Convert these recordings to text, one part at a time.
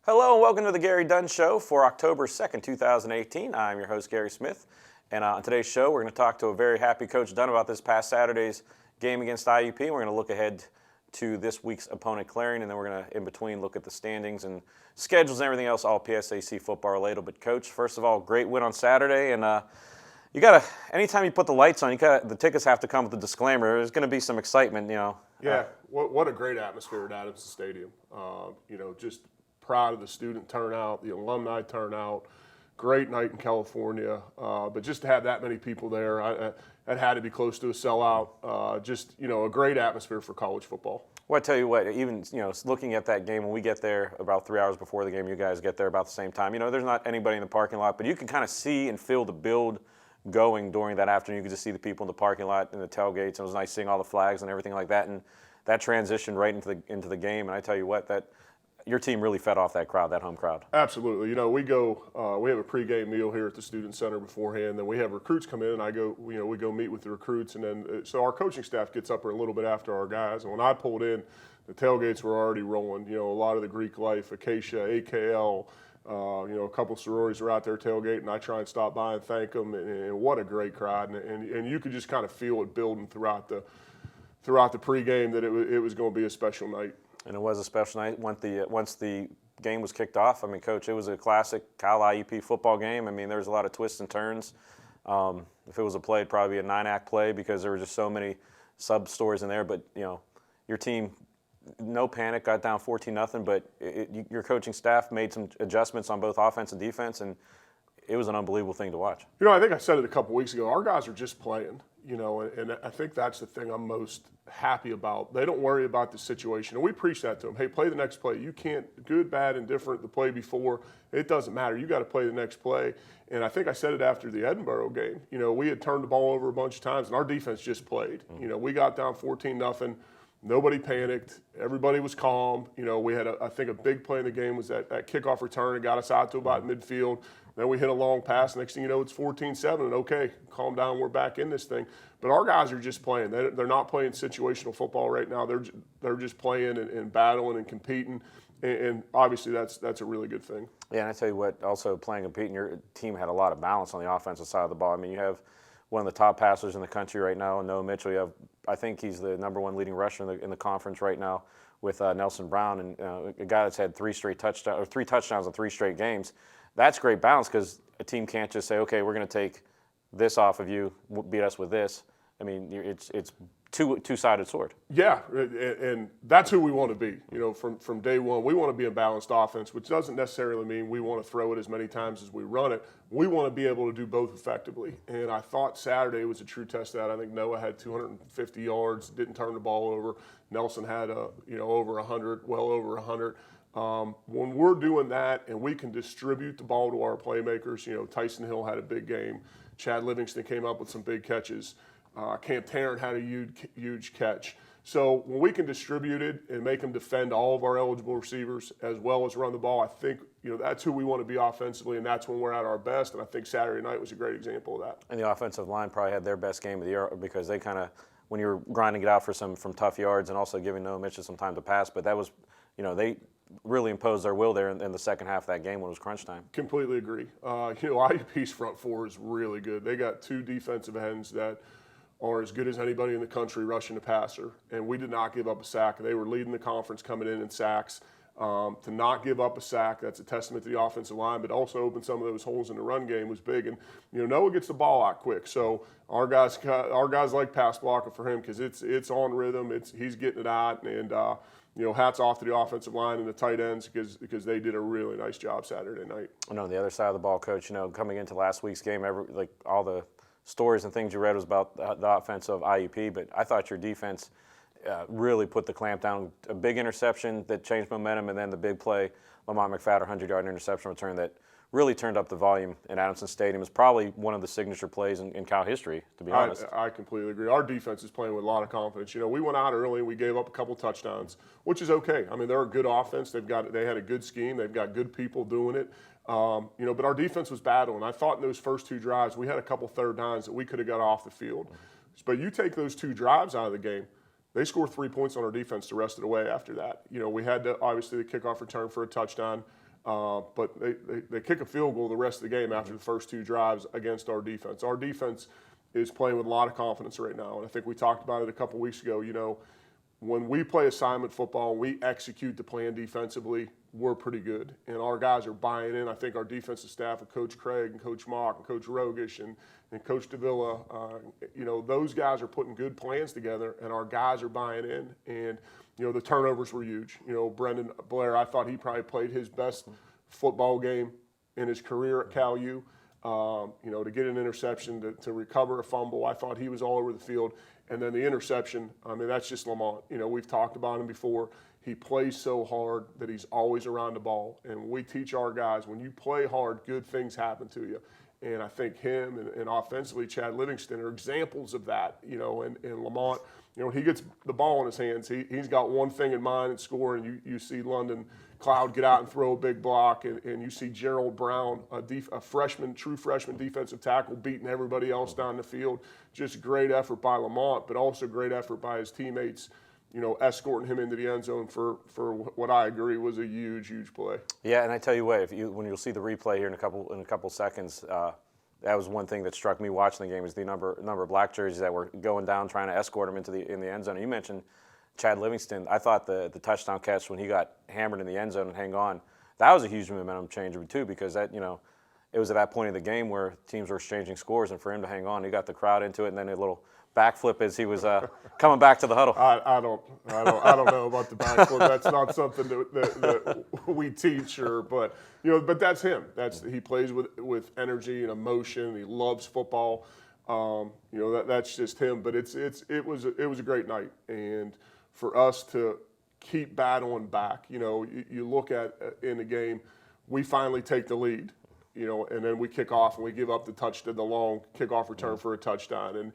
Hello and welcome to the Gary Dunn Show for October 2nd, 2018. I'm your host, Gary Smith. And on today's show, we're going to talk to a very happy Coach Dunn about this past Saturday's game against IUP. We're going to look ahead to this week's opponent, Clarion, and then we're going to, in between, look at the standings and schedules and everything else, all PSAC football related. But, Coach, first of all, great win on Saturday. And you got to, anytime you put the lights on, the tickets have to come with a disclaimer. There's going to be some excitement, Yeah, what a great atmosphere at Adams Stadium. Just proud of the student turnout, the alumni turnout. Great night in California, but just to have that many people there, that had to be close to a sellout. A great atmosphere for college football. Well, I tell you what, even looking at that game, when we get there about 3 hours before the game, you guys get there about the same time. There's not anybody in the parking lot, but you can kind of see and feel the build going during that afternoon. You could just see the people in the parking lot and the tailgates. And it was nice seeing all the flags and everything like that, and that transitioned right into the game. And I tell you what, that your team really fed off that crowd, that home crowd. Absolutely. We have a pregame meal here at the Student Center beforehand. Then we have recruits come in, and we go meet with the recruits, and then so our coaching staff gets up a little bit after our guys. And when I pulled in, the tailgates were already rolling. A lot of the Greek Life, Acacia, AKL. A couple sororities are out there tailgating, and I try and stop by and thank them. And what a great crowd! And you could just kind of feel it building throughout the pregame that it was going to be a special night. And it was a special night once the game was kicked off. Coach, it was a classic Cal IUP football game. There was a lot of twists and turns. If it was a play, it'd probably be a 9-act play because there were just so many sub-stories in there. But, your team, no panic, got down 14-0, but your coaching staff made some adjustments on both offense and defense, and it was an unbelievable thing to watch. I think I said it a couple weeks ago. Our guys are just playing, and I think that's the thing I'm most happy about. They don't worry about the situation, and we preach that to them. Hey, play the next play. You can't, good, bad, indifferent, the play before, it doesn't matter. You got to play the next play. And I think I said it after the Edinburgh game. We had turned the ball over a bunch of times, and our defense just played. We got down 14-0. Nobody panicked. Everybody was calm. We had, I think, a big play in the game was that kickoff return and got us out to about midfield. Then we hit a long pass. Next thing you know, it's 14-7. And okay, calm down. We're back in this thing. But our guys are just playing. They're not playing situational football right now. They're just playing and battling and competing. And obviously, that's a really good thing. Yeah, and I tell you what, also playing and competing, your team had a lot of balance on the offensive side of the ball. You have one of the top passers in the country right now, Noah Mitchell. You have, I think he's the #1 leading rusher in the conference right now with Nelson Brown, and a guy that's had 3 touchdowns in 3 straight games. That's great balance because a team can't just say, okay, we're going to take this off of you, beat us with this. It's two-sided sword. Yeah, and that's who we want to be. From day one, we want to be a balanced offense, which doesn't necessarily mean we want to throw it as many times as we run it. We want to be able to do both effectively. And I thought Saturday was a true test of that. I think Noah had 250 yards, didn't turn the ball over. Nelson had over 100, well over 100. When we're doing that and we can distribute the ball to our playmakers, Tyson Hill had a big game. Chad Livingston came up with some big catches. Cam Tarrant had a huge catch. So when we can distribute it and make them defend all of our eligible receivers as well as run the ball, I think that's who we want to be offensively, and that's when we're at our best. And I think Saturday night was a great example of that. And the offensive line probably had their best game of the year because they kind of, when you were grinding it out from tough yards and also giving Noah Mitchell some time to pass, but that was, they really imposed their will there in the second half of that game when it was crunch time. Completely agree. IUP's front four is really good. They got 2 defensive ends that are as good as anybody in the country rushing the passer, and we did not give up a sack. They were leading the conference coming in sacks. To not give up a sack, that's a testament to the offensive line, but also open some of those holes in the run game was big. And Noah gets the ball out quick, so our guys like pass blocking for him because it's on rhythm. He's getting it out, and hats off to the offensive line and the tight ends because they did a really nice job Saturday night. On the other side of the ball, Coach, coming into last week's game, all the stories and things you read was about the offense of IUP, but I thought your defense really put the clamp down. A big interception that changed momentum, and then the big play, Lamont McFadden, 100-yard interception return that really turned up the volume in Adamson Stadium. Is probably one of the signature plays in Cal history, to be honest. I completely agree. Our defense is playing with a lot of confidence. We went out early and we gave up a couple touchdowns, which is okay. They're a good offense. They had a good scheme. They've got good people doing it. But our defense was battling. I thought in those first 2 drives, we had a couple third downs that we could have got off the field. But you take those 2 drives out of the game, they scored 3 points on our defense the rest of the way after that. We had obviously the kickoff return for a touchdown. But they kick a field goal the rest of the game after the first 2 drives against our defense. Our defense is playing with a lot of confidence right now, and I think we talked about it a couple weeks ago. You know, when we play assignment football and we execute the plan defensively, we're pretty good, and our guys are buying in. I think our defensive staff of Coach Craig and Coach Mock and Coach Rogish and Coach Davila, you know, those guys are putting good plans together, and our guys are buying in. And you know, the turnovers were huge. You know, Brendan Blair, I thought he probably played his best football game in his career at Cal U. You know, to get an interception, to recover a fumble, I thought he was all over the field. And then the interception, I mean, that's just Lamont. You know, we've talked about him before. He plays so hard that he's always around the ball. And we teach our guys, when you play hard, good things happen to you. And I think him and offensively Chad Livingston are examples of that. You know, and Lamont, you know, when he gets the ball in his hands, he's got one thing in mind and score. And you see London Cloud get out and throw a big block, and you see Gerald Brown, a freshman, true freshman defensive tackle, beating everybody else down the field. Just great effort by Lamont, but also great effort by his teammates, you know, escorting him into the end zone for what I agree was a huge play. Yeah, and I tell you what, when you'll see the replay here in a couple seconds, that was one thing that struck me watching the game, is the number of black jerseys that were going down trying to escort him in the end zone. And you mentioned Chad Livingston. I thought the touchdown catch when he got hammered in the end zone and hang on, that was a huge momentum changer too, because that, you know, it was at that point of the game where teams were exchanging scores, and for him to hang on, he got the crowd into it, and then a little backflip as he was coming back to the huddle. I don't know about the backflip. That's not something that we teach, but you know, but that's him. He plays with energy and emotion. He loves football. You know, that's just him. But it was a great night, and for us to keep battling back. You know, you look at in the game, we finally take the lead, you know, and then we kick off and we give up the long kickoff return for a touchdown. And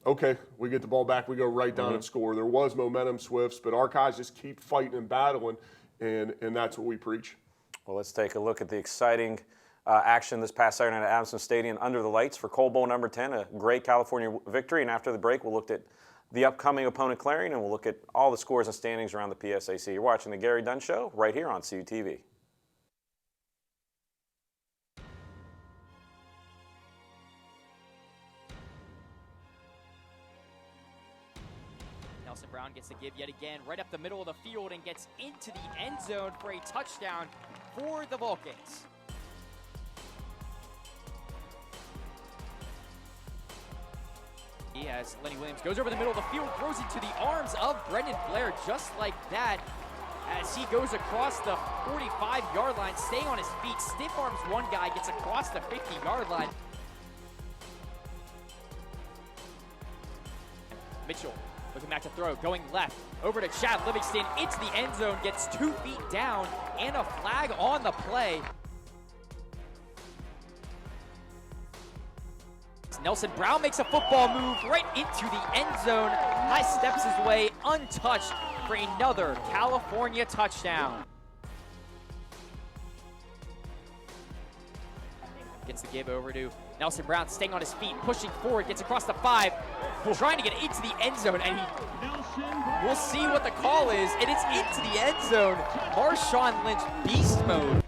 okay, we get the ball back, we go right down and score. There was momentum swifts, but our guys just keep fighting and battling, and that's what we preach. Well, let's take a look at the exciting action this past Saturday night at Adamson Stadium under the lights for Coal Bowl number 10, a great California victory. And after the break, we'll look at the upcoming opponent Clarion, and we'll look at all the scores and standings around the PSAC. You're watching the Gary Dunn Show right here on CUTV. Nelson Brown gets the give yet again right up the middle of the field and gets into the end zone for a touchdown for the Vulcans. As Lenny Williams goes over the middle of the field, throws into the arms of Brendan Blair just like that, as he goes across the 45-yard line, staying on his feet, stiff arms one guy, gets across the 50-yard line. Mitchell looking back to throw, going left, over to Chad Livingston, into the end zone, gets 2 feet down, and a flag on the play. Nelson Brown makes a football move right into the end zone. High steps his way untouched for another California touchdown. Gets the give over to Nelson Brown, staying on his feet, pushing forward, gets across the 5, trying to get into the end zone, and we'll see what the call is, and it's into the end zone. Marshawn Lynch, beast mode.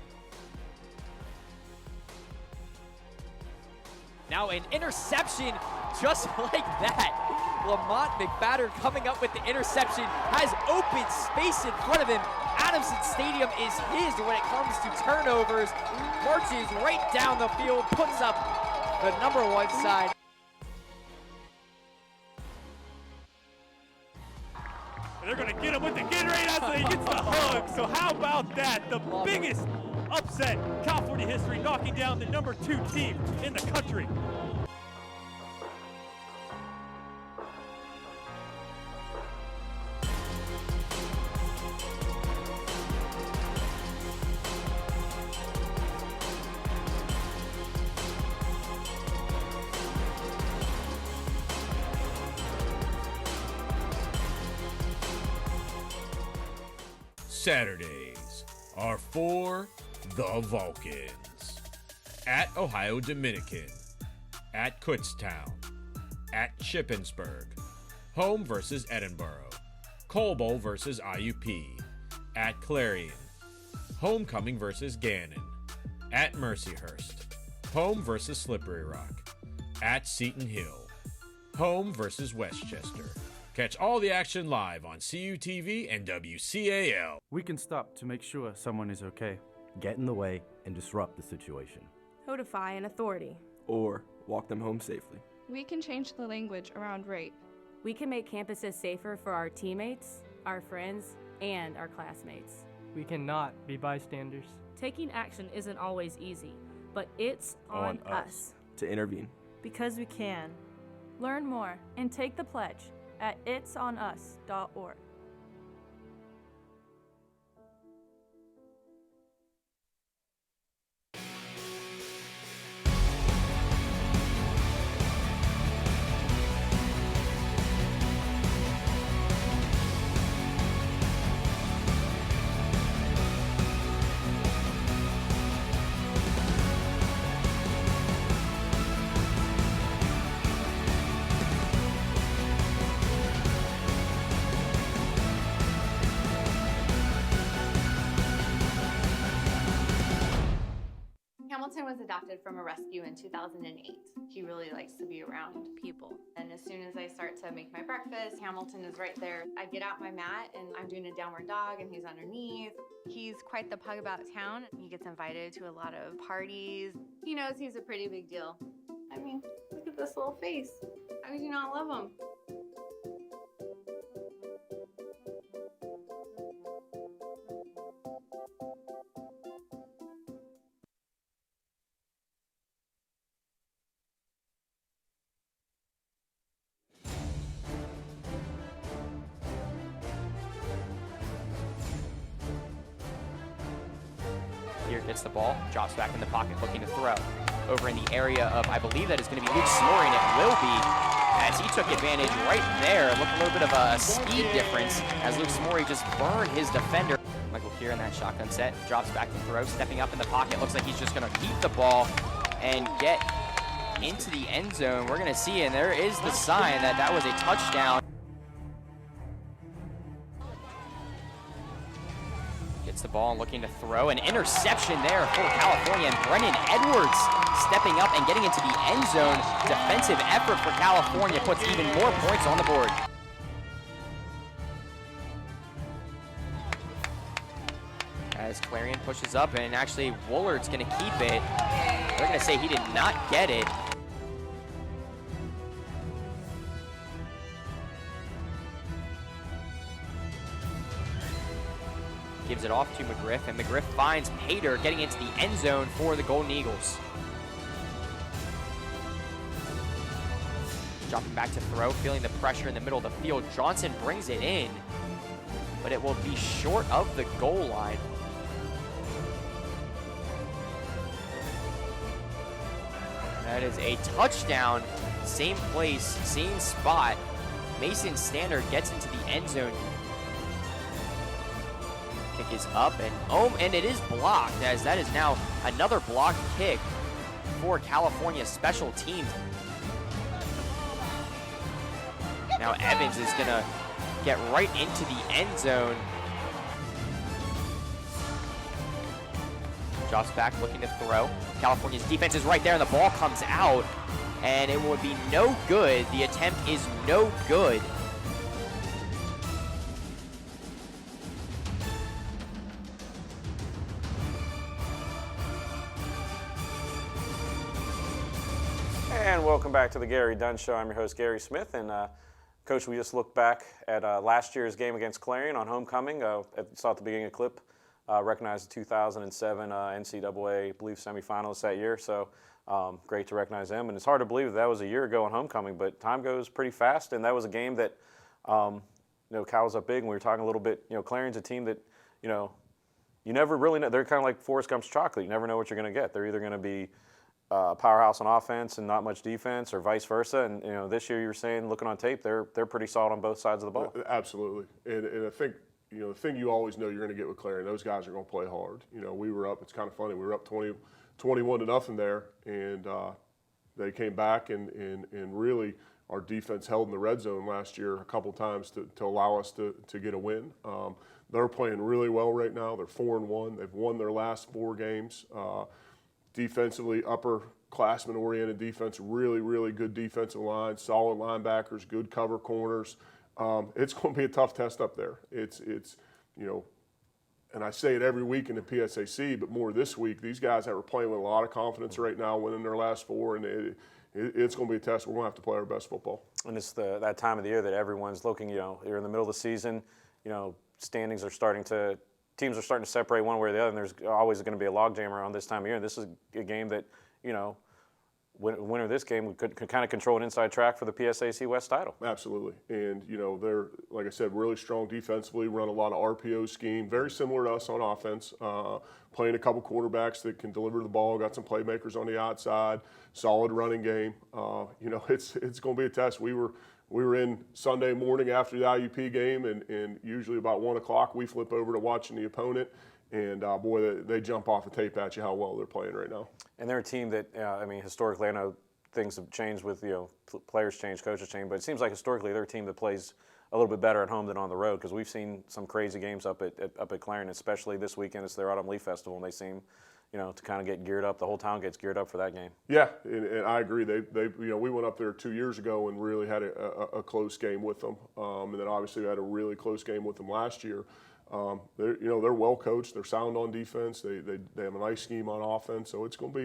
Now an interception just like that. Lamont McBatter coming up with the interception, has open space in front of him. Adamson Stadium is his when it comes to turnovers. Marches right down the field, puts up the number 1 side. They're going to get him with the Gatorade after he gets the hug. So how about that? The biggest upset in California history, knocking down the number 2 team in the country. Saturdays are for the Vulcans. At Ohio Dominican, at Kutztown, at Shippensburg, home versus Edinburgh, Coal Bowl versus IUP, at Clarion, Homecoming versus Gannon. At Mercyhurst. Home versus Slippery Rock. At Seton Hill. Home versus Westchester. Catch all the action live on CUTV and WCAL. We can stop to make sure someone is okay. Get in the way and disrupt the situation. Notify an authority. Or walk them home safely. We can change the language around rape. We can make campuses safer for our teammates, our friends, and our classmates. We cannot be bystanders. Taking action isn't always easy, but it's on us to intervene. Because we can. Learn more and take the pledge at itsonus.org. Hamilton was adopted from a rescue in 2008. He really likes to be around people. And as soon as I start to make my breakfast, Hamilton is right there. I get out my mat and I'm doing a downward dog and he's underneath. He's quite the pug about town. He gets invited to a lot of parties. He knows he's a pretty big deal. I mean, look at this little face. How could you not love him? Here gets the ball, drops back in the pocket, looking to throw. Over in the area of, I believe that is going to be Luke Smory, and it will be, as he took advantage right there. Looked a little bit of a speed difference as Luke Smory just burned his defender. Michael Keir in that shotgun set, drops back to throw, stepping up in the pocket. Looks like he's just going to keep the ball and get into the end zone. We're going to see, and there is the sign that that was a touchdown. Gets the ball and looking to throw. An interception there for California, and Brennan Edwards stepping up and getting into the end zone. Defensive effort for California puts even more points on the board. As Clarion pushes up, and actually Woolard's going to keep it. They're going to say he did not get it. Gives it off to McGriff, and McGriff finds Pater getting into the end zone for the Golden Eagles. Dropping back to throw, feeling the pressure in the middle of the field. Johnson brings it in, but it will be short of the goal line. That is a touchdown. Same place, same spot. Mason Standard gets into the end zone. Kick is up, and it is blocked, as that is now another blocked kick for California special teams. Now Evans is gonna get right into the end zone. Drops back, looking to throw. California's defense is right there, and the ball comes out, and it would be no good. The attempt is no good. And welcome back to the Gary Dunn Show. I'm your host, Gary Smith. And Coach, we just looked back at last year's game against Clarion on homecoming. Saw at the beginning of the clip, recognized the 2007 NCAA, I believe, semifinalists that year. So great to recognize them. And it's hard to believe that was a year ago on homecoming, but time goes pretty fast. And that was a game that, Cal was up big. And we were talking a little bit, Clarion's a team that, you never really know. They're kind of like Forrest Gump's chocolate. You never know what you're going to get. They're either going to be powerhouse on offense and not much defense, or vice versa. And this year you were saying, looking on tape, they're pretty solid on both sides of the ball. Absolutely, and I think the thing you always know you're going to get with Clarion, those guys are going to play hard. We were up. It's kind of funny. We were up 21-0 there, and they came back and really our defense held in the red zone last year a couple times to allow us to get a win. They're playing really well right now. They're 4-1. They've won their last 4 games. Defensively, upperclassman-oriented defense, really, really good defensive line, solid linebackers, good cover corners. It's going to be a tough test up there. It's and I say it every week in the PSAC, but more this week. These guys that are playing with a lot of confidence right now, winning their last 4, and it's going to be a test. We're going to have to play our best football. And it's that time of the year that everyone's looking. You're in the middle of the season. Teams are starting to separate one way or the other, and there's always going to be a logjam around this time of year. And this is a game that, winner of this game could kind of control an inside track for the PSAC West title. Absolutely. And, they're, like I said, really strong defensively, run a lot of RPO scheme, very similar to us on offense, playing a couple quarterbacks that can deliver the ball, got some playmakers on the outside, solid running game. It's going to be a test. We were in Sunday morning after the IUP game, and usually about 1 o'clock we flip over to watching the opponent. And, boy, they jump off the tape at you how well they're playing right now. And they're a team that, historically, I know things have changed with, players change, coaches change, but it seems like historically they're a team that plays a little bit better at home than on the road, because we've seen some crazy games up at Clarion, especially this weekend. It's their Autumn Leaf Festival, and they seem, to kind of get geared up. The whole town gets geared up for that game. Yeah, and I agree. They we went up there 2 years ago and really had a close game with them, and then obviously we had a really close game with them last year. They're well coached. They're sound on defense. They have a nice scheme on offense. So it's going to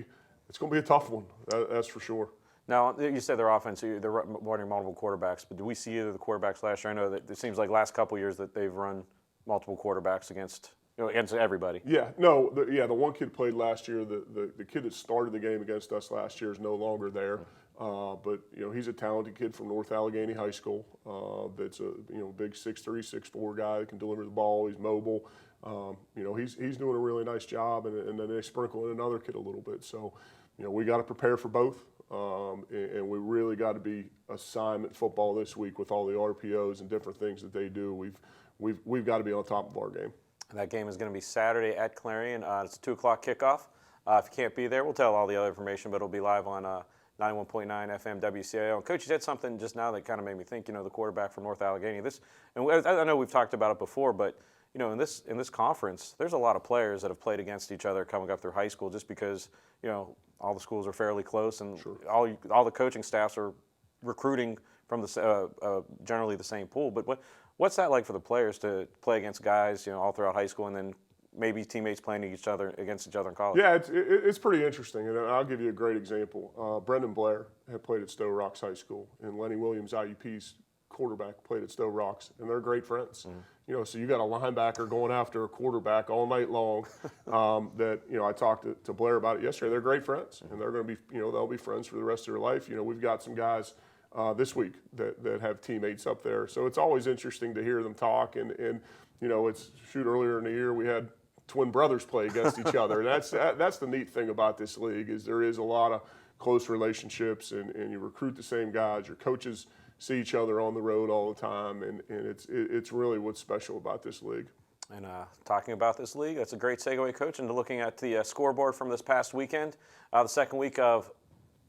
be a tough one. That's for sure. Now, you said their offense, they're running multiple quarterbacks, but do we see either the quarterbacks last year? I know that it seems like last couple of years that they've run multiple quarterbacks against everybody. Yeah, no, the one kid played last year. The kid that started the game against us last year is no longer there. But he's a talented kid from North Allegheny High School. That's a big 6'3", 6'4" guy that can deliver the ball. He's mobile. He's doing a really nice job, and then they sprinkle in another kid a little bit. So, we got to prepare for both, and we really got to be assignment football this week with all the RPOs and different things that they do. We've got to be on top of our game. And that game is going to be Saturday at Clarion. It's a 2 o'clock kickoff. If you can't be there, we'll tell all the other information, but it'll be live on 91.9 FM WCAO. And Coach, you said something just now that kind of made me think, the quarterback from North Allegheny. I know we've talked about it before, but, in this conference, there's a lot of players that have played against each other coming up through high school just because, all the schools are fairly close, and sure. all the coaching staffs are recruiting from generally the same pool. But what's that like for the players to play against guys, all throughout high school, and then maybe teammates playing against each other in college? Yeah, it's pretty interesting, and I'll give you a great example. Brendan Blair had played at Stowe Rocks High School, and Lenny Williams, IUP's quarterback, played at Stowe Rocks, and they're great friends. Mm-hmm. So you got a linebacker going after a quarterback all night long. I talked to Blair about it yesterday. They're great friends, and they're going to be, they'll be friends for the rest of their life. We've got some guys this week that have teammates up there, so it's always interesting to hear them talk. And it's earlier in the year we had twin brothers play against each other, and that's the neat thing about this league is there is a lot of close relationships, and you recruit the same guys. Your coaches see each other on the road all the time, and it's really what's special about this league. And talking about this league, that's a great segue, Coach, into looking at the scoreboard from this past weekend. The second week of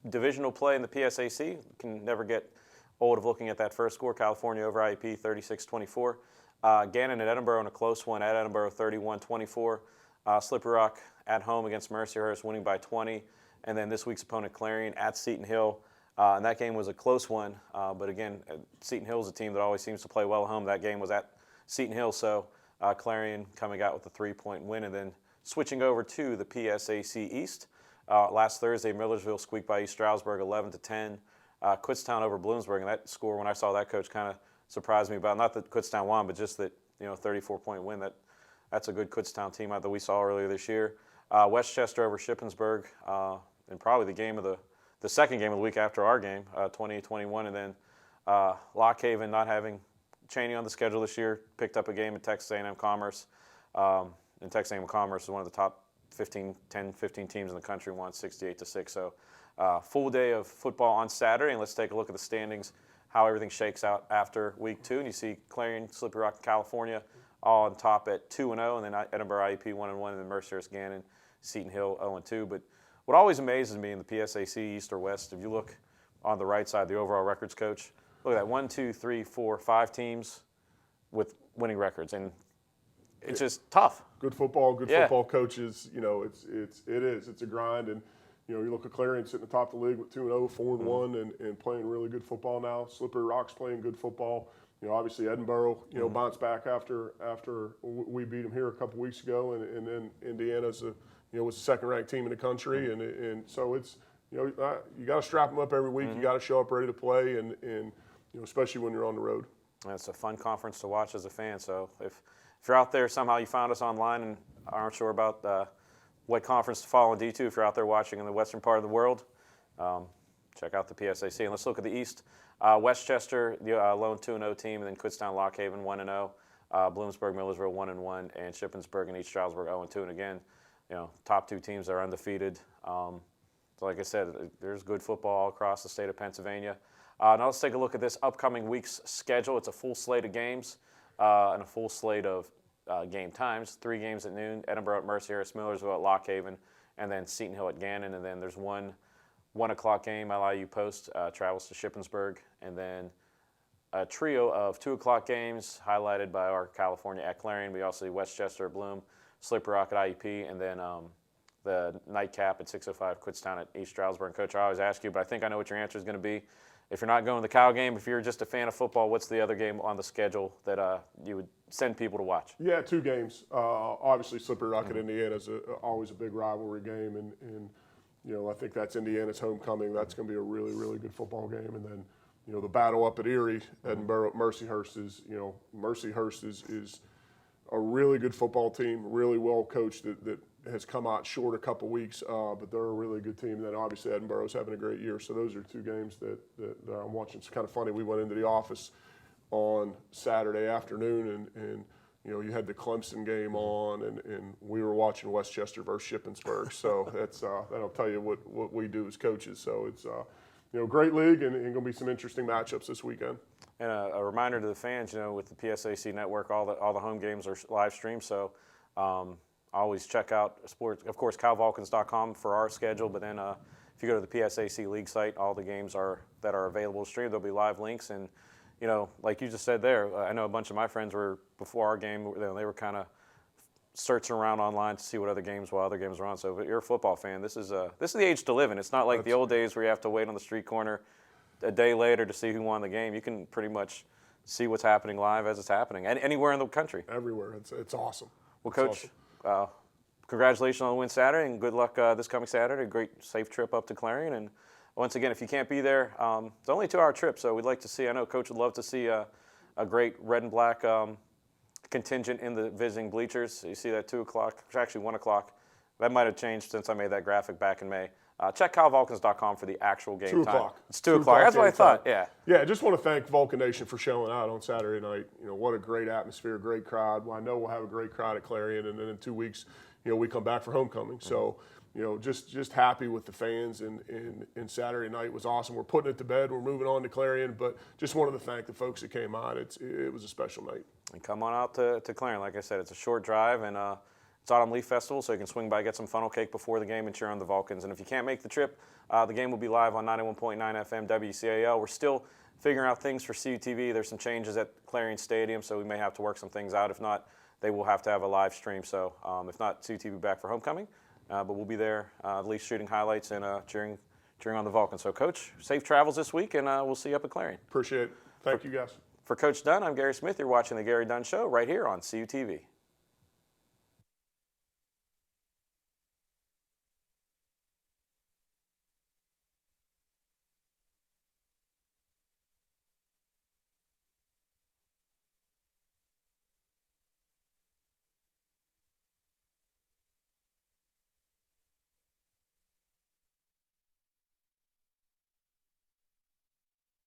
divisional play in the PSAC. You can never get old of looking at that first score. California over IUP, 36-24. Gannon at Edinburgh in a close one at Edinburgh, 31-24. Slippery Rock at home against Mercyhurst, winning by 20. And then this week's opponent, Clarion, at Seton Hill. And that game was a close one. But again, Seton Hill is a team that always seems to play well at home. That game was at Seton Hill, so Clarion coming out with a 3-point win. And then switching over to the PSAC East. Last Thursday, Millersville squeaked by East Stroudsburg 11-10. Kutztown over Bloomsburg, and that score, when I saw that, Coach, kind of surprised me about, not that Kutztown won, but just that 34-point win. That's a good Kutztown team that we saw earlier this year. Westchester over Shippensburg, and probably the second game of the week after our game, 28-21, and then Lock Haven, not having Cheney on the schedule this year, picked up a game at Texas A&M Commerce, and Texas A&M Commerce is one of the top 15 teams in the country, won 68-6. So full day of football on Saturday, and let's take a look at the standings, how everything shakes out after week 2. And you see Clarion, Slippery Rock, California all on top at 2-0, and then Edinburgh IUP 1-1, and then Mercyhurst, Gannon, Seton Hill 0-2. But what always amazes me in the PSAC, East or West, if you look on the right side, the overall records, Coach, look at that, 1, 2, 3, 4, 5 teams with winning records. And it's just tough. Good football coaches. You know, it's a grind. And you know, you look at Clarion sitting at the top of the league with 2-0, 4-1, and playing really good football now. Slippery Rock's playing good football. You know, obviously Edinboro, you know, bounced back after we beat them here a couple weeks ago, and then Indiana's was the second-ranked team in the country, and so it's, you know, you got to strap them up every week. You got to show up ready to play, and you know, especially when you're on the road. It's a fun conference to watch as a fan. So if you're out there, somehow you found us online and aren't sure about what conference to follow in D2, if you're out there watching in the western part of the world, check out the PSAC. And let's look at the East. Westchester, the lone 2-0 team, and then Kutztown, Lockhaven 1-0, Bloomsburg, Millersville 1-1, and Shippensburg and East Stroudsburg 0-2. And again, you know, top two teams are undefeated. So like I said, there's good football all across the state of Pennsylvania. Now let's take a look at this upcoming week's schedule. It's a full slate of games and a full slate of game times. 3 games at noon: Edinboro at Mercyhurst, Millersville at Lockhaven, and then Seton Hill at Gannon. And then there's one 1 o'clock game. LIU Post travels to Shippensburg, and then a trio of 2 o'clock games highlighted by our California at Clarion. We also see Westchester at Bloom, Slippery Rock at IUP, and then the nightcap at 6:05 Kutztown at East Stroudsburg. Coach, I always ask you, but I think I know what your answer is going to be. If you're not going to the Cal game, if you're just a fan of football, what's the other game on the schedule that you would send people to watch? Yeah, 2 games. Obviously, Slippery Rock at Indiana is always a big rivalry game, and you know, I think that's Indiana's homecoming. That's going to be a really, really good football game. And then, you know, the battle up at Erie, Edinboro, Mercyhurst is, you know, Mercyhurst is a really good football team, really well coached that has come out short a couple weeks, but they're a really good team. And then obviously Edinboro's having a great year. So those are 2 games that I'm watching. It's kind of funny. We went into the office on Saturday afternoon, and you know, you had the Clemson game on, and we were watching Westchester versus Shippensburg. So that'll tell you what we do as coaches. So it's you know, great league, and going to be some interesting matchups this weekend. And a reminder to the fans, you know, with the PSAC network, all the home games are live streamed. So always check out sports. Of course, CalVulcans.com for our schedule. But then if you go to the PSAC league site, all the games that are available to stream. There'll be live links. And you know, like you just said there, I know a bunch of my friends were, before our game, they were kind of searching around online to see what other games were on. So if you're a football fan, this is the age to live in. It's not like the old days where you have to wait on the street corner a day later to see who won the game. You can pretty much see what's happening live as it's happening, and anywhere in the country. Everywhere. It's awesome. Well, Coach, awesome. Congratulations on the win Saturday, and good luck this coming Saturday. Great, safe trip up to Clarion. And once again, if you can't be there, it's only a 2-hour trip, so we'd like to see, I know Coach would love to see a great red and black contingent in the visiting bleachers. You see that 2 o'clock, actually 1 o'clock. That might have changed since I made that graphic back in May. Check CalVulcans.com for the actual game 2 time. o'clock. It's 2 o'clock. That's what I thought, yeah. Yeah, I just want to thank Vulcan Nation for showing out on Saturday night. You know, what a great atmosphere, great crowd. Well, I know we'll have a great crowd at Clarion, and then in 2 weeks, you know, we come back for homecoming. So, you know, just happy with the fans, and Saturday night was awesome. We're putting it to bed. We're moving on to Clarion, but just wanted to thank the folks that came out. It was a special night. And come on out to Clarion. Like I said, it's a short drive, and it's Autumn Leaf Festival, so you can swing by, get some funnel cake before the game, and cheer on the Vulcans. And if you can't make the trip, the game will be live on 91.9 FM WCAL. We're still figuring out things for CUTV. There's some changes at Clarion Stadium, so we may have to work some things out. If not, they will have to have a live stream. So if not, CUTV back for homecoming. But we'll be there, at least shooting highlights and cheering on the Vulcans. So, Coach, safe travels this week, and we'll see you up at Clarion. Appreciate it. Thank you, guys. For Coach Dunn, I'm Gary Smith. You're watching The Gary Dunn Show right here on CUTV.